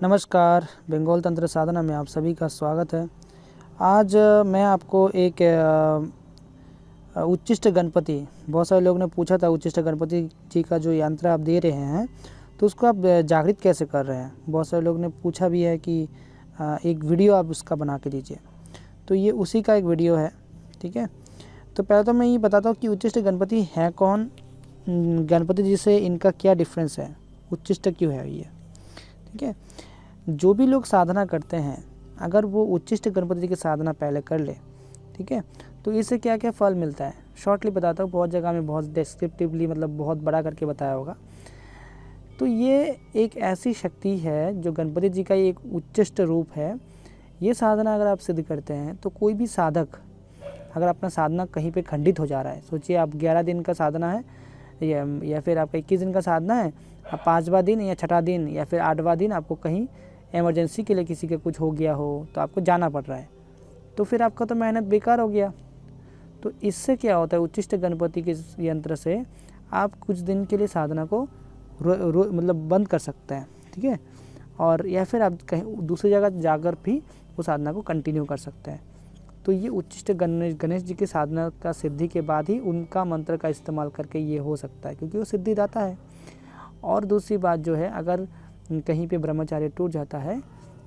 नमस्कार, बंगाल तंत्र साधना में आप सभी का स्वागत है। आज मैं आपको एक उच्चिष्ट गणपति, बहुत सारे लोग ने पूछा था उच्चिष्ट गणपति जी का जो यंत्र आप दे रहे हैं तो उसको आप जागृत कैसे कर रहे हैं। बहुत सारे लोग ने पूछा भी है कि एक वीडियो आप उसका बना के दीजिए, तो ये उसी का एक वीडियो है। ठीक है, तो पहले तो मैं ये बताता हूँ कि उच्चिष्ट गणपति है कौन, गणपति जी से इनका क्या डिफरेंस है, उच्चिष्ट क्यों है ये। ठीक है, जो भी लोग साधना करते हैं अगर वो उच्चिष्ट गणपति जी की साधना पहले कर ले, ठीक है, तो इससे क्या क्या फल मिलता है शॉर्टली बताता हूँ। बहुत जगह में बहुत डिस्क्रिप्टिवली मतलब बहुत बड़ा करके बताया होगा। तो ये एक ऐसी शक्ति है जो गणपति जी का एक उच्चिष्ट रूप है। ये साधना अगर आप सिद्ध करते हैं तो कोई भी साधक अगर अपना साधना कहीं पे खंडित हो जा रहा है, सोचिए आप 11 दिन का साधना है या फिर आपका 21 दिन का साधना है, अब 5वां दिन या 6वां दिन या फिर 8वां दिन आपको कहीं इमरजेंसी के लिए किसी का कुछ हो गया हो तो आपको जाना पड़ रहा है, तो फिर आपका तो मेहनत बेकार हो गया। तो इससे क्या होता है, उच्चिष्ट गणपति के यंत्र से आप कुछ दिन के लिए साधना को मतलब बंद कर सकते हैं। ठीक है, और या फिर आप कहीं दूसरी जगह जाकर भी वो साधना को कंटिन्यू कर सकते हैं। तो ये उच्चिष्ट गणेश जी की साधना का सिद्धि के बाद ही उनका मंत्र का इस्तेमाल करके ये हो सकता है, क्योंकि वो सिद्धिदाता है। और दूसरी बात जो है, अगर कहीं पे ब्रह्मचार्य टूट जाता है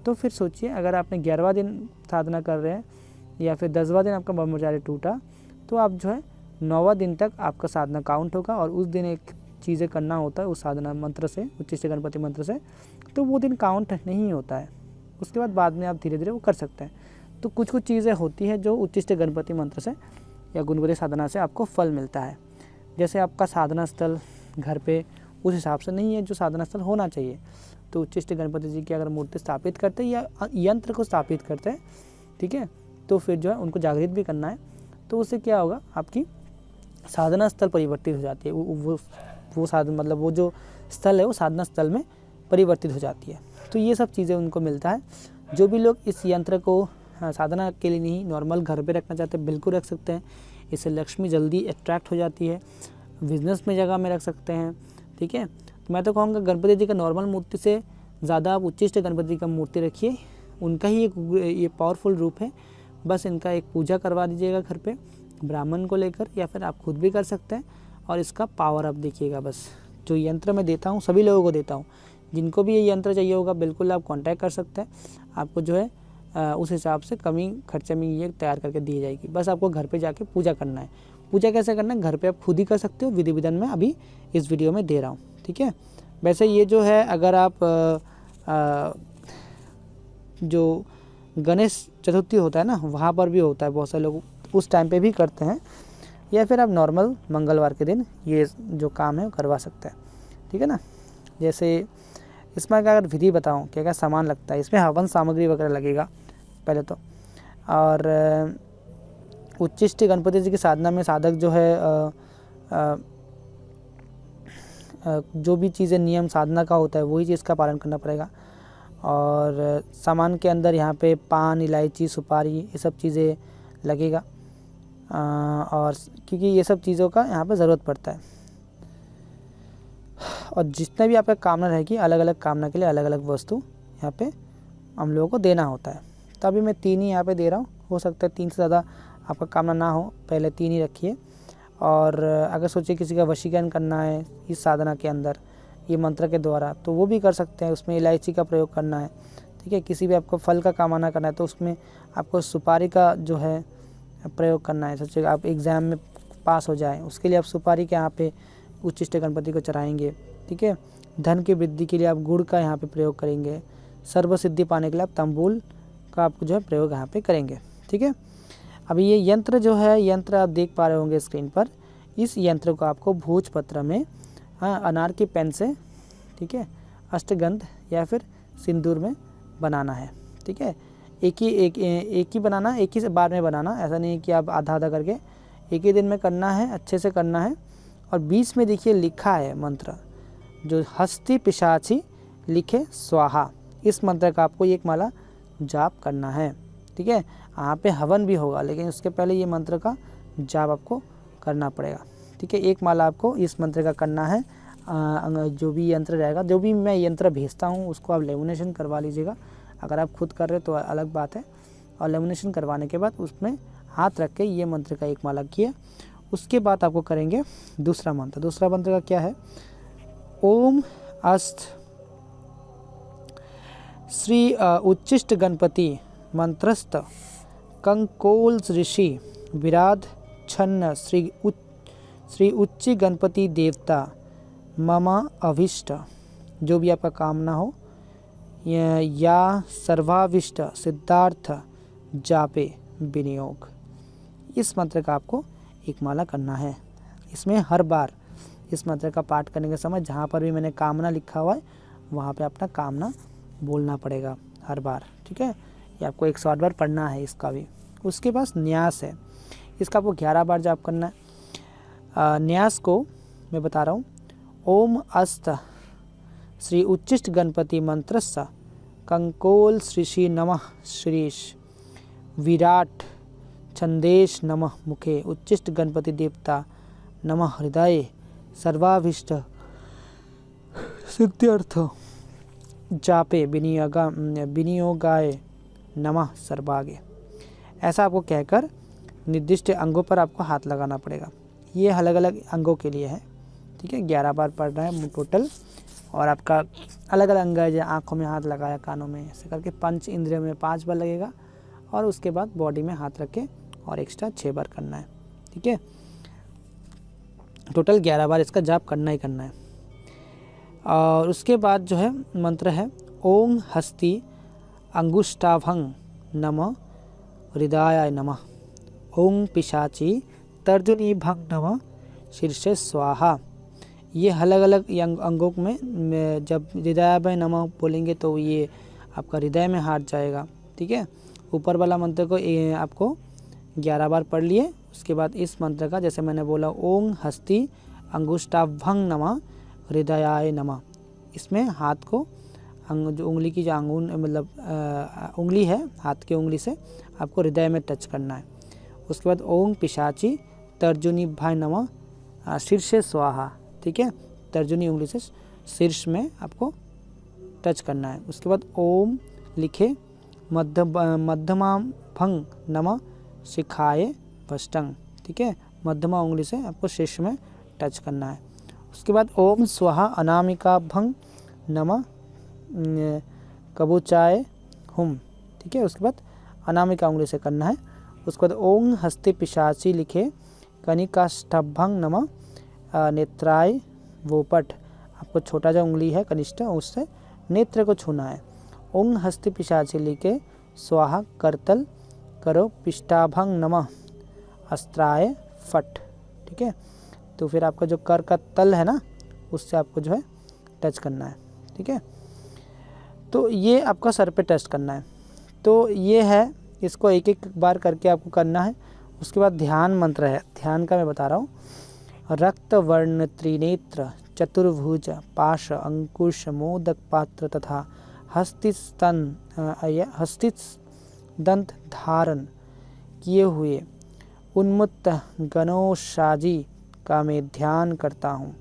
तो फिर सोचिए अगर आपने 11वां दिन साधना कर रहे हैं या फिर 10वां दिन आपका ब्रह्मचार्य टूटा तो आप जो है 9वां दिन तक आपका साधना काउंट होगा और उस दिन एक चीज़ें करना होता है उस साधना मंत्र से, उच्चिष्ट गणपति मंत्र से, तो वो दिन काउंट नहीं होता है। उसके बाद में आप धीरे धीरे वो कर सकते हैं। तो कुछ कुछ चीज़ें होती हैं जो उच्चिष्ट गणपति मंत्र से या गुणगुरी साधना से आपको फल मिलता है। जैसे आपका साधना स्थल घर पे उस हिसाब से नहीं है जो साधना स्थल होना चाहिए, तो उच्चिष्ट गणपति जी की अगर मूर्ति स्थापित करते हैं या यंत्र को स्थापित करते हैं, ठीक है, तो फिर जो है उनको जागृत भी करना है। तो उससे क्या होगा, आपकी साधना स्थल परिवर्तित हो जाती है। वो साधन मतलब वो जो स्थल है वो साधना स्थल में परिवर्तित हो जाती है। तो ये सब चीज़ें उनको मिलता है। जो भी लोग इस यंत्र को साधना के लिए नहीं नॉर्मल घर पे रखना चाहते हैं बिल्कुल रख सकते हैं। इससे लक्ष्मी जल्दी अट्रैक्ट हो जाती है। बिजनेस में जगह में रख सकते हैं। ठीक है, तो मैं तो कहूँगा गणपति जी का नॉर्मल मूर्ति से ज़्यादा आप उच्चिष्ट गणपति जी का मूर्ति रखिए। उनका ही एक ये पावरफुल रूप है। बस इनका एक पूजा करवा दीजिएगा घर पे ब्राह्मण को लेकर, या फिर आप खुद भी कर सकते हैं। और इसका पावर आप देखिएगा। बस जो यंत्र मैं देता हूँ सभी लोगों को देता हूँ, जिनको भी ये यंत्र चाहिए होगा बिल्कुल आप कांटेक्ट कर सकते हैं। आपको जो है उस हिसाब से कमी खर्चे में ये तैयार करके दी जाएगी। बस आपको घर पे जाके पूजा करना है। पूजा कैसे करना है घर पे आप खुद ही कर सकते हो, विधि विधान में अभी इस वीडियो में दे रहा हूँ। ठीक है, वैसे ये जो है अगर आप जो गणेश चतुर्थी होता है ना वहाँ पर भी होता है, बहुत सारे लोग उस टाइम पे भी करते हैं, या फिर आप नॉर्मल मंगलवार के दिन ये जो काम है वो करवा सकते हैं। ठीक है ना, जैसे इसमें अगर विधि बताऊँ क्या क्या सामान लगता है, इसमें हवन सामग्री वगैरह लगेगा पहले तो। और उच्चिष्ट गणपति जी की साधना में साधक जो है जो भी चीज़ें नियम साधना का होता है वही चीज़ का पालन करना पड़ेगा। और सामान के अंदर यहाँ पे पान, इलायची, सुपारी ये सब चीज़ें लगेगा। और क्योंकि ये सब चीज़ों का यहाँ पे ज़रूरत पड़ता है। और जितने भी आपका कामना रहेगी अलग अलग कामना के लिए अलग अलग वस्तु यहाँ पे हम लोगों को देना होता है। तो अभी मैं 3 ही यहाँ पे दे रहा हूँ, हो सकता है 3 से ज़्यादा आपका कामना ना हो, पहले 3 ही रखिए। और अगर सोचिए किसी का वशीकरण करना है इस साधना के अंदर ये मंत्र के द्वारा तो वो भी कर सकते हैं, उसमें इलायची का प्रयोग करना है। ठीक है, किसी भी आपको फल का कामना करना है तो उसमें आपको सुपारी का जो है प्रयोग करना है। सोचिए आप एग्ज़ाम में पास हो जाए उसके लिए आप सुपारी के यहाँ पे उच्चिष्ट गणपति को चढ़ाएंगे। ठीक है, धन की वृद्धि के लिए आप गुड़ का यहाँ पे प्रयोग करेंगे। सर्व सिद्धि पाने के लिए आप तंबूल का आपको जो है प्रयोग यहाँ पे करेंगे। ठीक है, अभी ये यंत्र जो है, यंत्र आप देख पा रहे होंगे स्क्रीन पर। इस यंत्र को आपको भोजपत्र में अनार की पेन से, ठीक है, अष्टगंध या फिर सिंदूर में बनाना है। ठीक है, एक ही बनाना, एक ही बार में बनाना, ऐसा नहीं है कि आप आधा आधा करके एक ही दिन में करना है, अच्छे से करना है। और बीच में देखिए लिखा है मंत्र जो हस्ती पिशाची लिखे स्वाहा, इस मंत्र का आपको एक माला जाप करना है। ठीक है, यहाँ पे हवन भी होगा लेकिन उसके पहले ये मंत्र का जाप आपको करना पड़ेगा। ठीक है, एक माला आपको इस मंत्र का करना है। जो भी यंत्र रहेगा, जो भी मैं यंत्र भेजता हूँ उसको आप लेमिनेशन करवा लीजिएगा। अगर आप खुद कर रहे तो अलग बात है। और लेमिनेशन करवाने के बाद उसमें हाथ रख के ये मंत्र का एक माला किया। उसके बाद आपको करेंगे दूसरा मंत्र। दूसरा मंत्र का क्या है? ओम अस्त श्री उच्चिष्ट गणपति मंत्रस्थ कंकोल ऋषि विराध छन्न श्री उच्च गणपति देवता मम अभिष्ट, जो भी आपका कामना हो या सर्वाभिष्ट सिद्धार्थ जापे विनियोग। इस मंत्र का आपको एक माला करना है। इसमें हर बार इस मंत्र का पाठ करने के समय जहाँ पर भी मैंने कामना लिखा हुआ है वहाँ पे अपना कामना बोलना पड़ेगा हर बार, ठीक है। ये आपको 108 बार पढ़ना है इसका भी। उसके पास न्यास है, इसका आपको 11 बार जाप करना है। न्यास को मैं बता रहा हूँ। ओम अस्त श्री उच्चिष्ट गणपति मंत्रस्थ कंकोल श्रीषि नमः श्रीश विराट छंदेश नमः मुखे उच्चिष्ट गणपति देवता नमः हृदय सर्वाभिष्ट सिद्ध्यर्थ जापे विनियोगाय नमः सर्वागे। ऐसा आपको कहकर निर्दिष्ट अंगों पर आपको हाथ लगाना पड़ेगा। ये अलग अलग अंगों के लिए है, ठीक है। 11 बार पढ़ना है टोटल। और आपका अलग अलग अंग है, जैसे आँखों में हाथ लगाया, कानों में, ऐसे करके पंच इंद्रियों में 5 बार लगेगा। और उसके बाद बॉडी में हाथ रख के और एक्स्ट्रा 6 बार करना है, ठीक है। टोटल 11 बार इसका जाप करना ही करना है। और उसके बाद जो है मंत्र है ओम हस्ति अंगुष्ठाभंग नमः हृदयाय नमः ओम पिशाची तर्जनी भंग नमः शीर्षे स्वाहा। ये अलग अलग अंगों में जब हृदयाय नमः बोलेंगे तो ये आपका हृदय में हाथ जाएगा, ठीक है। ऊपर वाला मंत्र को आपको 11 बार पढ़ लिए। उसके बाद इस मंत्र का जैसे मैंने बोला ओम हस्ति अंगुष्ठाभंग नमः हृदयाय नमः, इसमें हाथ को जो उंगली की जो उंगली है हाथ की उंगली से आपको हृदय में टच करना है। उसके बाद ओम पिशाची तर्जुनी भाई नमः शीर्षे स्वाहा, ठीक है। तर्जुनी उंगली से शीर्ष में आपको टच करना है। उसके बाद ओम लिखे मध्यमा भंग नमः शिखाए वष्टंग, ठीक है। मध्यमा उंगली से आपको शीर्ष में टच करना है। उसके बाद ओम स्वाहा अनामिका भंग नमः कबूचाए हुम, ठीक है। उसके बाद अनामिका उंगली से करना है। उसके बाद ओम हस्ते पिशाची लिखे कनिकाष्टभंग नमः नेत्राय वोपट, आपको छोटा जो उंगली है कनिष्ठ उससे नेत्र को छूना है। ओम हस्ते पिशाची लिखे स्वाहा करतल करो पिष्टाभंग नमः अस्त्राय फट, ठीक है। तो फिर आपका जो कर का तल है ना उससे आपको जो है टच करना है, ठीक है। तो ये आपका सर पे टच करना है। तो ये है, इसको एक एक बार करके आपको करना है। उसके बाद ध्यान मंत्र है। ध्यान का मैं बता रहा हूँ। रक्त वर्ण त्रिनेत्र चतुर्भुज पाश अंकुश मोदक पात्र तथा हस्तित दंत धारण किए हुए उन्मुक्त गणोशाजी का मैं ध्यान करता हूँ।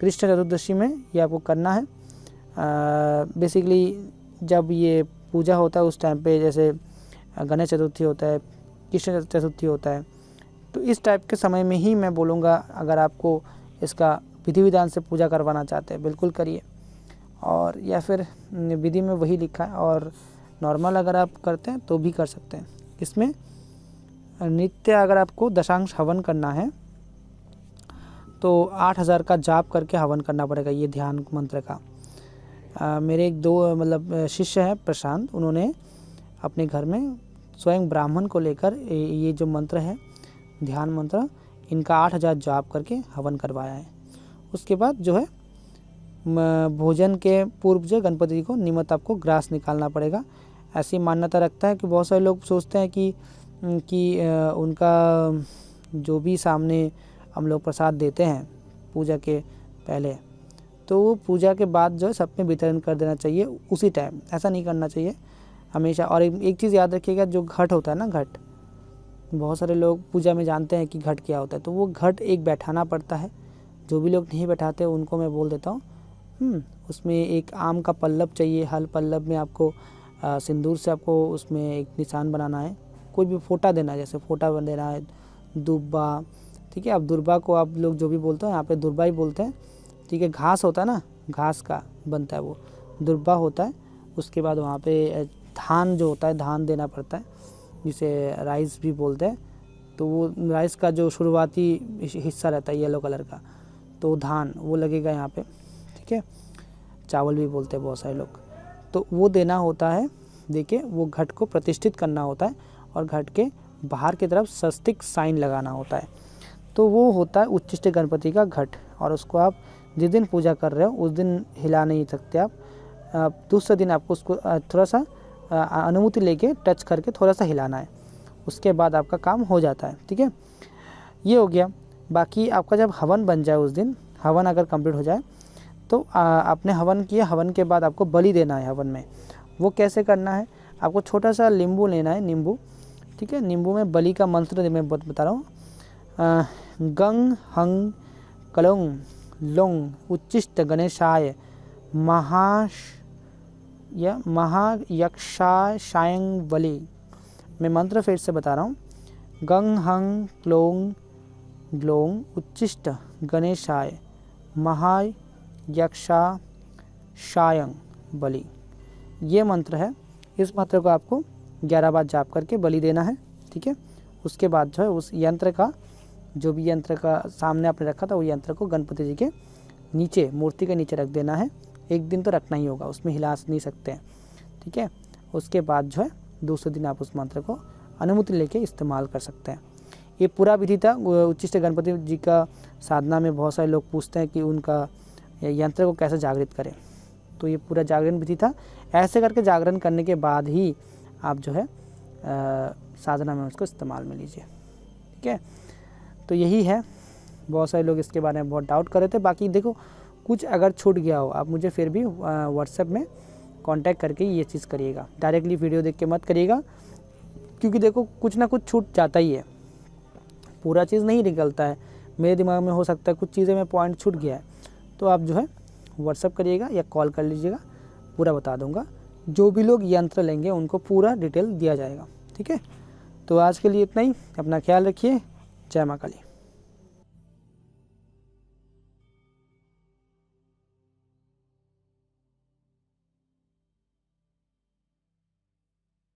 कृष्ण चतुर्दशी में ये आपको करना है। बेसिकली जब ये पूजा होता है उस टाइम पे, जैसे गणेश चतुर्थी होता है, कृष्ण चतुर्थी होता है, तो इस टाइप के समय में ही मैं बोलूँगा अगर आपको इसका विधि विधान से पूजा करवाना चाहते हैं बिल्कुल करिए। और या फिर विधि में वही लिखा है, और नॉर्मल अगर आप करते हैं तो भी कर सकते हैं। इसमें नित्य अगर आपको दशांश हवन करना है तो 8000 का जाप करके हवन करना पड़ेगा ये ध्यान मंत्र का। मेरे एक दो शिष्य हैं प्रशांत, उन्होंने अपने घर में स्वयं ब्राह्मण को लेकर ये जो मंत्र है ध्यान मंत्र, इनका 8000 जाप करके हवन करवाया है। उसके बाद जो है भोजन के पूर्व जो गणपति को नियमित आपको ग्रास निकालना पड़ेगा। ऐसी मान्यता रखता है कि बहुत सारे लोग सोचते हैं कि उनका जो भी सामने हम लोग प्रसाद देते हैं पूजा के पहले, तो वो पूजा के बाद जो है सब में वितरण कर देना चाहिए उसी टाइम। ऐसा नहीं करना चाहिए हमेशा। और एक चीज़ याद रखिएगा, जो घट होता है ना, घट, बहुत सारे लोग पूजा में जानते हैं कि घट क्या होता है, तो वो घट एक बैठाना पड़ता है जो भी लोग नहीं बैठाते उनको मैं बोल देता हूँ। उसमें एक आम का पल्लव चाहिए, हल पल्लव में आपको सिंदूर से आपको उसमें एक निशान बनाना है, कोई भी फोटा देना है, जैसे फोटा देना है, दुब्बा, ठीक है। अब दुर्बा को आप लोग जो भी बोलते हैं यहाँ पे दुर्बा ही बोलते हैं, ठीक है। घास होता है ना, घास का बनता है वो दुर्बा होता है। उसके बाद वहाँ पे धान जो होता है, धान देना पड़ता है, जिसे राइस भी बोलते हैं। तो वो राइस का जो शुरुआती हिस्सा रहता है येलो कलर का, तो धान वो लगेगा यहाँ पे, ठीक है। चावल भी बोलते हैं बहुत सारे लोग। तो वो देना होता है, देखिए वो घट को प्रतिष्ठित करना होता है और घट के बाहर की तरफ स्वस्तिक साइन लगाना होता है। तो वो होता है उच्चिष्ट गणपति का घट, और उसको आप जिस दिन पूजा कर रहे हो उस दिन हिला नहीं सकते आप। दूसरे दिन आपको उसको थोड़ा सा अनुमति लेके टच करके थोड़ा सा हिलाना है, उसके बाद आपका काम हो जाता है, ठीक है। ये हो गया। बाकी आपका जब हवन बन जाए उस दिन, हवन अगर कंप्लीट हो जाए तो आपने हवन किया, हवन के बाद आपको बलि देना है हवन में। वो कैसे करना है, आपको छोटा सा नींबू लेना है, नींबू, ठीक है। नींबू में बलि का मंत्र मैं बता रहा हूँ। गंग हंग कलोंग लोंग उच्चिष्ट गणेशाय महायक्षाशायं बलि। मैं मंत्र फिर से बता रहा हूँ। गंग हंग क्लोंग ग्लोंग उच्चिष्ट गणेशाय महायक्षाशायं बलि, ये मंत्र है। इस मंत्र को आपको 11 बार जाप करके बलि देना है, ठीक है। उसके बाद जो है उस यंत्र का, जो भी यंत्र का सामने आपने रखा था, वो यंत्र को गणपति जी के नीचे, मूर्ति के नीचे रख देना है। एक दिन तो रखना ही होगा, उसमें हिला नहीं सकते हैं, ठीक है। उसके बाद जो है दूसरे दिन आप उस मंत्र को अनुमति लेके इस्तेमाल कर सकते हैं। ये पूरा विधि था उच्चिष्ट गणपति जी का साधना में। बहुत सारे लोग पूछते हैं कि उनका यंत्र को कैसे जागृत करें, तो ये पूरा जागरण विधि था। ऐसे करके जागरण करने के बाद ही आप जो है साधना में उसको इस्तेमाल में लीजिए, ठीक है। तो यही है। बहुत सारे लोग इसके बारे में बहुत डाउट कर रहे थे। बाकी देखो, कुछ अगर छूट गया हो, आप मुझे फिर भी व्हाट्सएप में कांटेक्ट करके ये चीज़ करिएगा। डायरेक्टली वीडियो देख के मत करिएगा, क्योंकि देखो कुछ ना कुछ छूट जाता ही है, पूरा चीज़ नहीं निकलता है। मेरे दिमाग में हो सकता है कुछ चीज़ें में पॉइंट छूट गया है, तो आप जो है व्हाट्सएप करिएगा या कॉल कर लीजिएगा, पूरा बता दूंगा। जो भी लोग यंत्र लेंगे उनको पूरा डिटेल दिया जाएगा, ठीक है। तो आज के लिए इतना ही। अपना ख्याल रखिए। जय माँ काली।